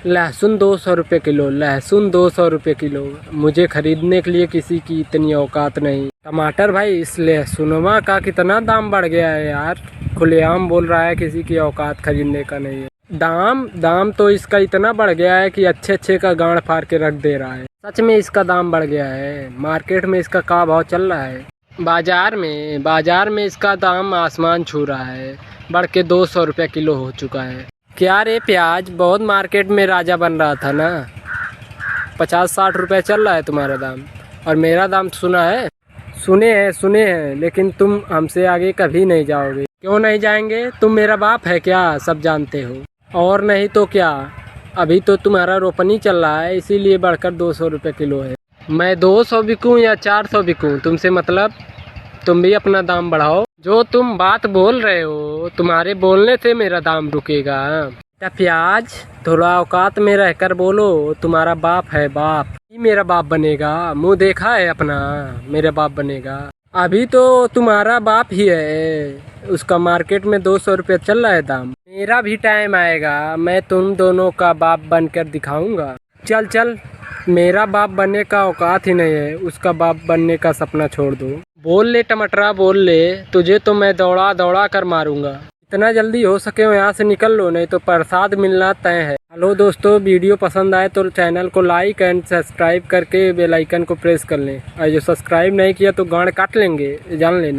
लहसुन 200 रुपये किलो, लहसुन 200 रुपये किलो। मुझे खरीदने के लिए किसी की इतनी औकात नहीं। टमाटर भाई, इस लहसुनमा का कितना दाम बढ़ गया है यार। खुलेआम बोल रहा है किसी की औकात खरीदने का नहीं है। दाम तो इसका इतना बढ़ गया है कि अच्छे अच्छे का गांड फाड़ के रख दे रहा है। सच में इसका दाम बढ़ गया है। मार्केट में इसका क्या भाव चल रहा है? बाजार में इसका दाम आसमान छू रहा है, बढ़ के 200 रुपये किलो हो चुका है। क्या रे प्याज, बहुत मार्केट में राजा बन रहा था ना। 50-60 रुपये चल रहा है तुम्हारा दाम, और मेरा दाम सुना है? सुने हैं, लेकिन तुम हमसे आगे कभी नहीं जाओगे। क्यों नहीं जाएंगे? तुम मेरा बाप है क्या? सब जानते हो। और नहीं तो क्या, अभी तो तुम्हारा रोपनी चल रहा है, इसीलिए बढ़कर 200 रुपये किलो है। मैं 200 बिकूँ या 400 बिकूँ, तुमसे मतलब? तुम भी अपना दाम बढ़ाओ। जो तुम बात बोल रहे हो, तुम्हारे बोलने से मेरा दाम रुकेगा? क्या प्याज, थोड़ा औकात में रहकर बोलो। तुम्हारा बाप है, बाप ही मेरा बाप बनेगा। मुंह देखा है अपना, मेरा बाप बनेगा। अभी तो तुम्हारा बाप ही है, उसका मार्केट में 200 रुपये चल रहा है दाम। मेरा भी टाइम आएगा, मैं तुम दोनों का बाप बनकर दिखाऊंगा। चल, मेरा बाप बनने का औकात ही नहीं है, उसका बाप बनने का सपना छोड़ दो। बोल ले टमाटरा, बोल ले, तुझे तो मैं दौड़ा कर मारूंगा। इतना जल्दी हो सके यहाँ से निकल लो, नहीं तो प्रसाद मिलना तय है। हेलो दोस्तों, वीडियो पसंद आए तो चैनल को लाइक एंड सब्सक्राइब करके बेल आइकन को प्रेस कर लें, और जो सब्सक्राइब नहीं किया तो गांड काट लेंगे, जान लेना।